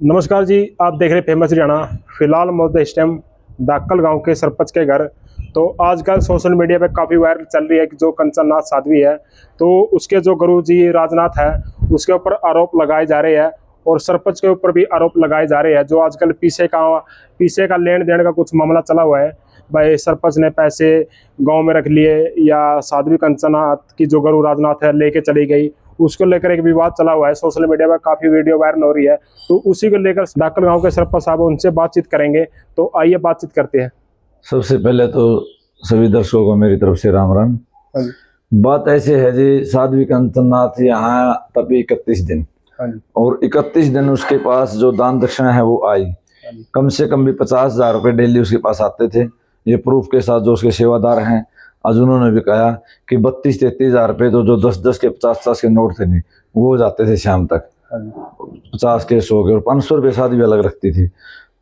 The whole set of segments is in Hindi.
नमस्कार जी, आप देख रहे हैं फेमस हरियाणा। फिलहाल मौजूद इस टाइम दाकल गांव के सरपंच के घर। तो आजकल सोशल मीडिया पे काफ़ी वायरल चल रही है कि जो कंचन नाथ साध्वी है, तो उसके जो गुरु जी राजनाथ है, उसके ऊपर आरोप लगाए जा रहे हैं और सरपंच के ऊपर भी आरोप लगाए जा रहे हैं। जो आजकल पीछे का लेन देन का कुछ मामला चला हुआ है, भाई सरपंच ने पैसे गांव में रख लिए या साध्वी कंचन नाथ की जो गुरु राजनाथ है लेके चली गई, उसको लेकर एक विवाद चला हुआ है। सोशल मीडिया पर काफ़ी वीडियो वायरल हो रही है, तो उसी को लेकर दाकल गांव के सरपंच साहब उनसे बातचीत करेंगे। तो आइए बातचीत करते हैं। सबसे पहले तो सभी दर्शकों को मेरी तरफ से राम राम। हाँ जी। बात ऐसे है जी, साध्वी कंचननाथ यहाँ तभी 31 दिन, हाँ जी। और 31 दिन उसके पास जो दान दक्षिणा है वो आई। कम से कम भी 50,000 रुपये डेली उसके पास आते थे। ये प्रूफ के साथ जो उसके सेवादार हैं, आज उन्होंने भी कहा कि 32-33,000 रुपये तो जो 10-10 के 50-50 के नोट थे नहीं, वो जाते थे शाम तक। 50 के 100 के और 500 रुपये साध्वी अलग रखती थी।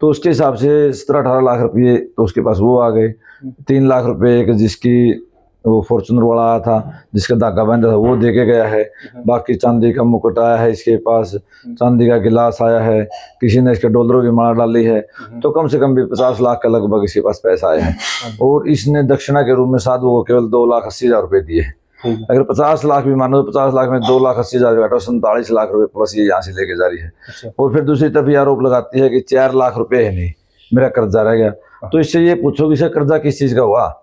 तो उसके हिसाब से 17-18 लाख रुपये तो उसके पास वो आ गए। 3 लाख रुपये एक जिसकी वो फॉर्चुनर वाला आया था, जिसका धागा बांधा था, वो दे के गया है। बाकी चांदी का मुकुट आया है इसके पास, चांदी का गिलास आया है, किसी ने इसके डॉलरों की माला डाली है। तो कम से कम भी 50 लाख का लगभग इसके पास पैसा आया है। और इसने दक्षिणा के रूप में साधु को केवल 2,80,000 रुपये दिए हैं। अगर 50 लाख भी मानो तो 50 लाख में 2,80,000 घटाओ 47 लाख रुपए प्लस ये यहाँ से लेके जा रही है। और फिर दूसरी तरफ आरोप लगाती है कि 4 लाख रुपए है नहीं, मेरा कर्जा रह गया। तो इससे ये पूछो कि इसका कर्जा किस चीज का हुआ?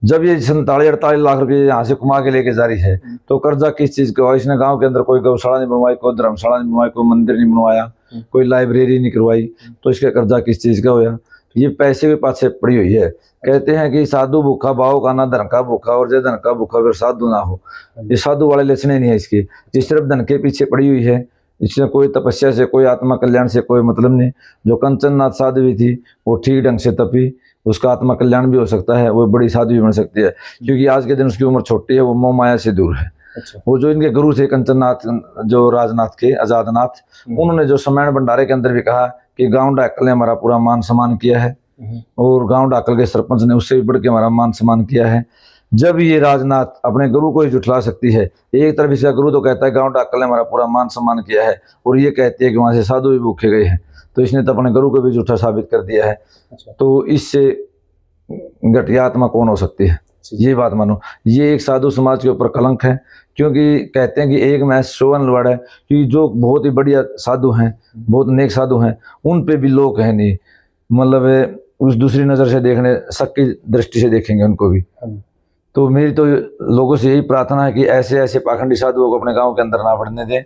जब ये 47-48 लाख रुपए यहाँ से कमा के लेके जा रही है, तो कर्जा किस चीज का हुआ? इसने गांव के अंदर कोई गौशाला नहीं बनवाई, कोई धर्मशाला नहीं बनवाई, कोई मंदिर नहीं बनवाया, कोई लाइब्रेरी नहीं करवाई, तो इसका कर्जा किस चीज का हुआ? ये पैसे के पाछे पड़ी हुई है। कहते हैं कि साधु भूखा भाव का ना धन का भूखा, और जो धन का भूखा फिर साधु ना हो। ये साधु वाले लक्षण नहीं है इसके। ये सिर्फ धन के पीछे पड़ी हुई है। इसमें कोई तपस्या से, कोई आत्मा कल्याण से कोई मतलब नहीं। जो कंचननाथ साध्वी थी वो ठीक ढंग से तपी, उसका आत्मा कल्याण भी हो सकता है, वो बड़ी साध्वी बन सकती है, क्योंकि आज के दिन उसकी उम्र छोटी है, वो मोह माया से दूर है। वो जो इनके गुरु थे कंचननाथ, जो राजनाथ के आजादनाथ, उन्होंने जो समयण भंडारे के अंदर भी कहा कि गांव डाकल ने हमारा पूरा मान सम्मान किया है, और गांव डाकल के सरपंच ने उससे भी बढ़ के हमारा मान सम्मान किया है। जब ये राजनाथ अपने गुरु को ही जुठला सकती है, एक तरफ इसका गुरु तो कहता है गांव डाकल ने हमारा पूरा मान सम्मान किया है, और ये कहती है कि वहां से साधु भी भूखे गए हैं, तो इसने तो अपने गुरु को भी झूठा साबित कर दिया है। तो इससे घटिया आत्मा कौन हो सकती है? ये बात मानो, ये एक साधु समाज के ऊपर कलंक है। क्योंकि कहते हैं कि एक मैं शोभन लड़ है कि जो बहुत ही बढ़िया साधु हैं, बहुत नेक साधु हैं, उन पे भी लोग हैं नहीं, मतलब उस दूसरी नज़र से देखने, शक की दृष्टि से देखेंगे उनको भी। तो मेरी तो लोगों से यही प्रार्थना है कि ऐसे ऐसे पाखंडी साधुओं को अपने गांव के अंदर ना बढ़ने दें।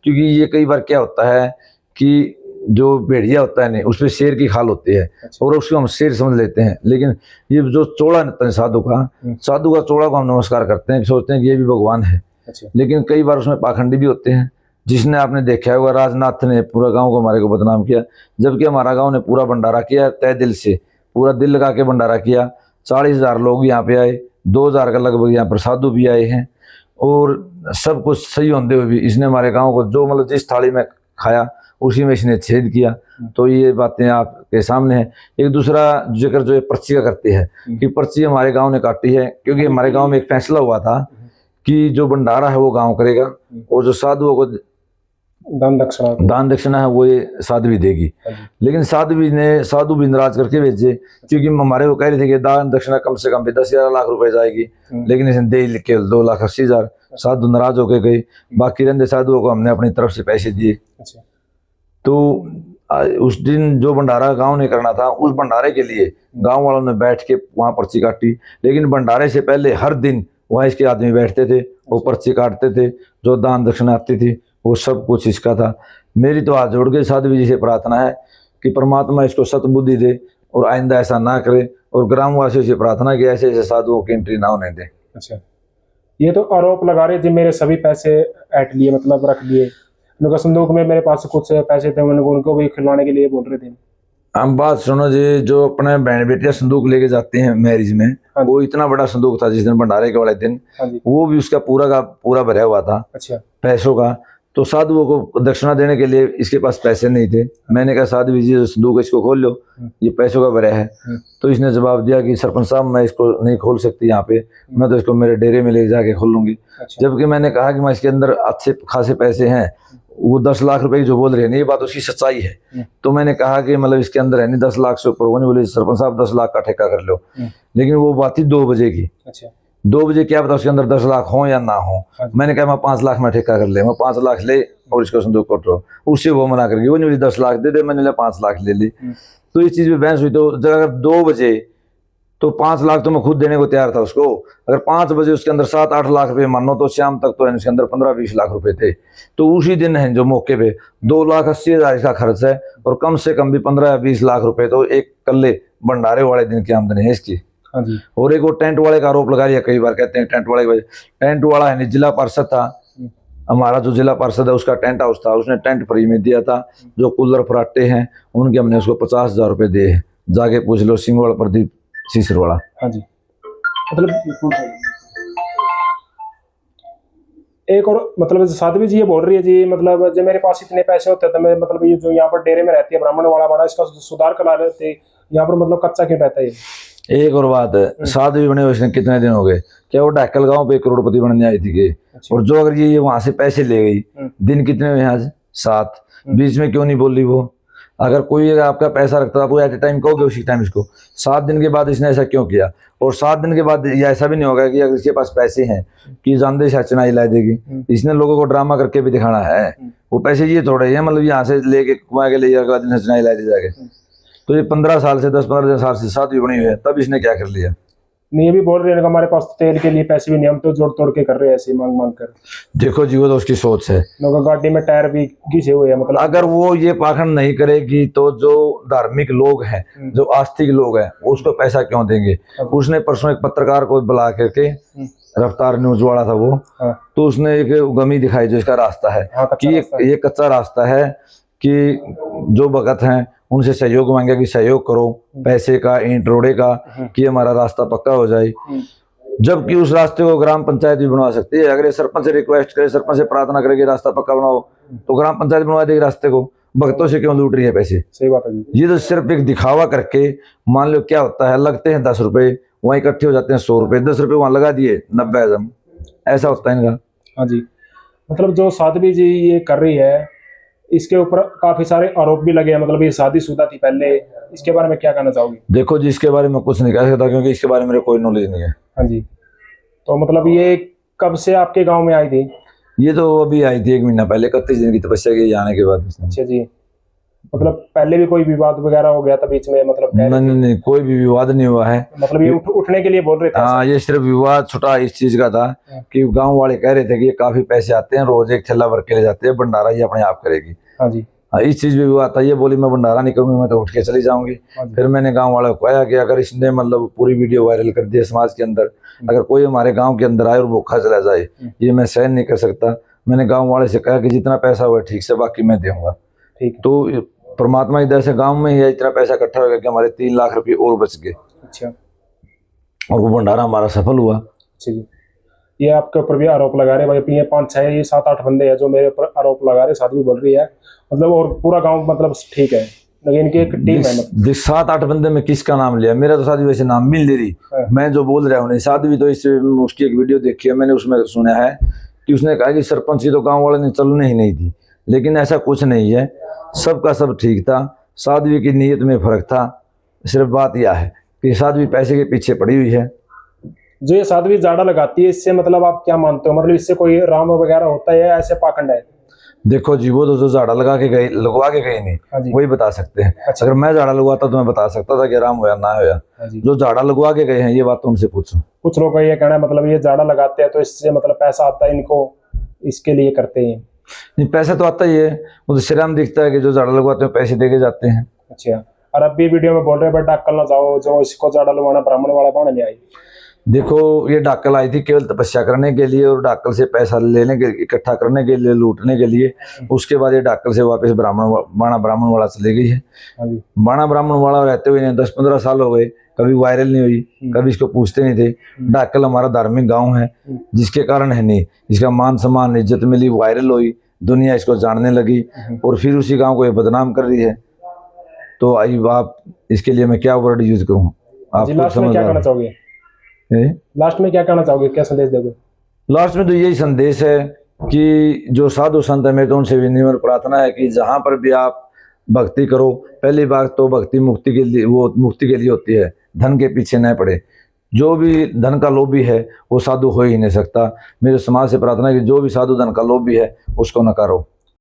क्योंकि ये कई बार क्या होता है कि जो भेड़िया होता है नहीं, उसमें शेर की खाल होती है, और उसको हम शेर समझ लेते हैं। लेकिन ये जो चौड़ा रहता है साधु का चौड़ा को हम नमस्कार करते हैं, सोचते हैं कि ये भी भगवान है। लेकिन कई बार उसमें पाखंडी भी होते हैं। जिसने आपने देखा होगा, राजनाथ ने पूरा गांव को हमारे को बदनाम किया, जबकि हमारा गांव ने पूरा भंडारा किया तय दिल से, पूरा दिल लगा के भंडारा किया। 40,000 लोग यहाँ पे आए, 2,000 का लगभग यहाँ पर साधु भी आए हैं, और सब कुछ सही होते हुए भी इसने हमारे गांव को जो मतलब जिस थाली में खाया उसी में इसने छेद किया। तो ये बातें आपके सामने है। एक दूसरा जिक्र जो पर्ची का करती है कि पर्ची हमारे गांव ने काटी है, क्योंकि हमारे गांव में एक फैसला हुआ था कि जो भंडारा है वो गांव करेगा, और जो साधुओं को दान दक्षिणा है वो ये साध्वी देगी। लेकिन साधु भी नाराज करके भेजे, क्योंकि हमारे वो कह रहे थे कि दान दक्षिणा कम से कम भी 10,000 लाख रुपए जाएगी, लेकिन इसने दे के 2,80,000। साधु नाराज होकर गए। बाकी रहते साधुओं को हमने अपनी तरफ से पैसे दिए। तो उस दिन जो भंडारा गांव ने करना था, उस भंडारे के लिए गांव वालों ने बैठ के वहां पर्ची काटी। लेकिन भंडारे से पहले हर दिन वहां इसके आदमी बैठते थे, वो पर्ची काटते थे, जो दान दक्षिणा आती थी वो सब कुछ इसका था। मेरी तो हाथ जोड़ के साध्वी जी से प्रार्थना है कि परमात्मा इसको सतबुद्धि दे और आइंदा ऐसा ना करे, और ग्रामवासियों से प्रार्थना कि ऐसे ऐसे साधुओं की एंट्री ना होने दे। अच्छा, ये तो आरोप लगा रहे थे मेरे सभी पैसे ऐट लिए, मतलब रख लिए उनका संदूक में। मेरे पास कुछ पैसे थे, उनको भी खिलवाने के लिए बोल रहे थे। हम बात सुनो जी, जो अपने बहन बेटियां संदूक लेके जाते हैं मैरिज में, वो इतना बड़ा संदूक था जिस दिन भंडारे के वाले दिन, वो भी उसका पूरा का पूरा भरा हुआ था। अच्छा। पैसों का। तो साधुओं को दक्षिणा देने के लिए इसके पास पैसे नहीं थे। मैंने कहा साधु जी संदूक इसको खोल लो, ये पैसों का भरा है। तो इसने जवाब दिया कि सरपंच साहब मैं इसको नहीं खोल सकती यहाँ पे, मैं तो इसको मेरे डेरे में ले जाके खोल लूंगी। जबकि मैंने कहा कि मैं इसके अंदर अच्छे खासे पैसे हैं, वो 10 लाख रुपए की जो बोल रहे हैं ये बात उसकी सच्चाई है। तो मैंने कहा कि मतलब इसके अंदर है नहीं 10 लाख से ऊपर, वो नहीं बोले सरपंच साहब 10 लाख का ठेका कर लो, लेकिन वो बात थी 2 बजे की। अच्छा 2 बजे क्या पता उसके अंदर 10 लाख हो या ना हो। मैंने कहा मैं 5 लाख में ठेका कर ले, मैं 5 लाख ले और इसको संदूक कटो, उससे वो मना करके वो नहीं बोली 10 लाख दे दे, मैंने 5 लाख ले ली। तो इस चीज में बहस हुई। तो अगर 2 बजे तो 5 लाख तो मैं खुद देने को तैयार था उसको, अगर 5 बजे उसके अंदर 7-8 लाख रुपए मानो तो शाम तक तो इसके अंदर 15-20 लाख रुपए थे। तो उसी दिन है जो मौके पे 2,80,000 इसका खर्च है और कम से कम भी 15-20 लाख रुपए तो एक कल्ले भंडारे वाले दिन की आमदनी है इसकी। हाँ जी। और एक वो टेंट वाले का आरोप लगा रही है, कई बार कहते हैं टेंट वाले की वजह, टेंट वाला है नहीं, जिला पार्षद था हमारा, जो जिला पार्षद है उसका टेंट हाउस था, उसने टेंट फ्री में दिया था। जो कूलर फराटे हैं उनके हमने उसको 50,000 रुपए दिए, जाके पूछ लो सिंगवाड़ा प्रदीप सीसरवाड़ा। हाँ जी। मतलब एक और मतलब साध्वी जी ये बोल रही है जी, मतलब जब मेरे पास इतने पैसे होते तो मैं मतलब ये जो यहाँ पर डेरे में रहती है ब्राह्मण वाला बड़ा इसका सुधार करा रहे थे, यहाँ पर मतलब कच्चा क्यों रहता है ये? एक और बात है, साध्वी बने हुए इसने कितने दिन हो गए, क्या वो डाकल गांव पे करोड़पति बनने आई थी के? और जो अगर ये वहां से पैसे ले गई, दिन कितने हुए आज? 7। बीच में क्यों नहीं बोली वो? अगर कोई आपका पैसा रखता आप एट ए टाइम कहोगे उसी टाइम इसको, 7 दिन के बाद इसने ऐसा क्यों किया? और 7 दिन के बाद ये ऐसा भी नहीं होगा कि अगर इसके पास पैसे हैं कि जानदे से चुनाई ला देगी। इसने लोगों को ड्रामा करके भी दिखाना है, वो पैसे ये थोड़े हैं मतलब यहाँ से लेके कमा के ले अगला दिन चुनाई ला दी जाके। तो ये 15 साल से 10-15 साल से साध्वी बनी हुई है, तब इसने क्या कर लिया? नहीं ये भी बोल रहे हैं हमारे पास तेल के लिए पैसे भी नहीं, हम तो जोड़ तोड़ के कर रहे हैं ऐसे मांग मांग कर। देखो जी वो तो उसकी सोच है, लोगों गाड़ी में टायर भी घिसे हुए हैं मतलब। अगर वो ये पाखंड नहीं करेगी तो जो धार्मिक लोग हैं, जो आस्तिक लोग हैं, उसको पैसा क्यों देंगे? उसने परसों एक पत्रकार को बुला करके, रफ्तार न्यूज वाला था वो, तो उसने एक गमी दिखाई जो इसका रास्ता है कि ये कच्चा रास्ता है कि जो भगत हैं उनसे सहयोग मांगे कि सहयोग करो पैसे का, ईंट रोड़े का, कि हमारा रास्ता पक्का हो जाए। जबकि उस रास्ते को ग्राम पंचायत भी बनवा सकती है। अगर ये सरपंच से रिक्वेस्ट करे, सरपंच से प्रार्थना करे कि रास्ता पक्का बनाओ, तो ग्राम पंचायत बनवा देगी रास्ते को। भक्तों से क्यों लूट रही है पैसे? सही बात है जी। ये तो सिर्फ एक दिखावा करके, मान लो क्या होता है, लगते हैं 10 रुपए, वहाँ इकट्ठे हो जाते हैं 100 रुपए, 10 रुपए वहां लगा दिए 90 आजम, ऐसा होता है इनका। हाँ जी। मतलब जो साध्वी जी ये कर रही है इसके ऊपर काफी सारे आरोप भी लगे हैं, मतलब ये शादीशुदा थी पहले, इसके बारे में क्या कहना चाहोगे? देखो जी इसके बारे में कुछ नहीं कह सकता क्योंकि इसके बारे में मेरे कोई नॉलेज नहीं है। हाँ जी। तो मतलब ये कब से आपके गांव में आई थी? ये तो अभी आई थी 1 महीना पहले, 31 दिन की तपस्या के आने के बाद। अच्छा जी। मतलब पहले भी कोई विवाद वगैरह हो गया था बीच में? मतलब नहीं, कोई भी विवाद नहीं हुआ है। मतलब ये उठने के लिए बोल रहे थे? हाँ, ये सिर्फ विवाद छुटा इस चीज का था कि गांव वाले कह रहे थे कि ये काफी पैसे आते हैं, रोज एक थैला भर के ले जाते हैं, भंडारा ये अपने आप करेगी। हाँ जी। हाँ, इस चीज में विवाद था। ये बोली मैं भंडारा नहीं करूंगी, मैं तो उठ के चली जाऊंगी। फिर मैंने गांव वालों को कहा कि अगर इसने मतलब पूरी वीडियो वायरल कर दिया समाज के अंदर, अगर कोई हमारे गांव के अंदर आए और भूखा चला जाए, ये मैं सहन नहीं कर सकता। मैंने गांव वाले से कहा कि जितना पैसा हुआ ठीक से, बाकी मैं दूंगा। तो परमात्मा इधर से गांव में ही इतना पैसा इकट्ठा हो गया कि हमारे 3 लाख रुपए और बच गए। अच्छा। और वो भंडारा हमारा सफल हुआ। अच्छा जी। ये आपके ऊपर भी आरोप लगा रहे भाई, ये 5-6 ये 7-8 बंदे हैं जो मेरे ऊपर आरोप लगा रहे, साध्वी बोल रही है मतलब, और पूरा गांव मतलब ठीक है, लेकिन इनकी एक टीम है। मतलब 7-8 बंदे में किसका नाम लिया? मेरा तो साध्वी वैसे नाम मिल रही, मैं जो बोल रहा हूँ साध्वी तो इस उसकी एक वीडियो देखी है मैंने, उसमें सुना है कि उसने कहा कि सरपंच की तो गाँव वाले ने चलने ही नहीं दी, लेकिन ऐसा कुछ नहीं है, सबका सब ठीक था। साध्वी की नीयत में फर्क था। सिर्फ बात यह है कि साध्वी पैसे के पीछे पड़ी हुई है। जो ये साध्वी जाड़ा लगाती है, इससे मतलब आप क्या मानते हो? मतलब इससे कोई राम वगैरह होता है या ऐसे पाखंड है? देखो जी वो तो जो झाड़ा लगवा के गई नहीं, वही बता सकते हैं। अच्छा। अगर मैं झाड़ा लगवाता तो मैं बता सकता था कि राम होया ना होया। जो झाड़ा लगवा के गए हैं ये बात तो उनसे पूछो। कुछ लोग का ये कहना है मतलब ये झाड़ा लगाते हैं तो इससे मतलब पैसा आता है इनको, इसके लिए करते हैं। नहीं, पैसा तो आता ही है, वो तो शर्म दिखता है कि जो झाड़ा लगवाते हैं पैसे देके जाते हैं। अच्छा। और अब भी वीडियो में बोल रहे हैं बेटा अक्कल ना जाओ, जो इसको झाड़ा लगवाना ब्राह्मण वाला कौन ले आई? देखो ये डाकल आई थी केवल तपस्या करने के लिए और डाकल से पैसा लेने के, इकट्ठा करने के लिए, लूटने के लिए। उसके बाद ये डाकल से वापस बाणा ब्राह्मण वाला चले गई है। बाणा ब्राह्मण वाला रहते हुए 10-15 साल हो गए, कभी वायरल नहीं हुई, कभी इसको पूछते नहीं थे। डाकल हमारा धार्मिक गांव है जिसके कारण है नहीं, इसका मान सम्मान इज्जत मिली, वायरल हुई, दुनिया इसको जानने लगी और फिर उसी गाँव को ये बदनाम कर रही है। तो आप इसके लिए मैं क्या वर्ड यूज करूँ? आप लास्ट में क्या कहना चाहोगे? लास्ट में क्या कहना चाहोगे, क्या संदेश दोगे? लास्ट में तो यही संदेश है कि जो साधु संत है, मेरी तो उनसे विनम्र प्रार्थना है कि जहाँ पर भी आप भक्ति करो, पहली बात तो भक्ति मुक्ति के लिए, वो मुक्ति के लिए होती है, धन के पीछे न पड़े। जो भी धन का लोभी है वो साधु हो ही नहीं सकता। मेरे समाज से प्रार्थना है कि जो भी साधु धन का लोभी है उसको नकारो।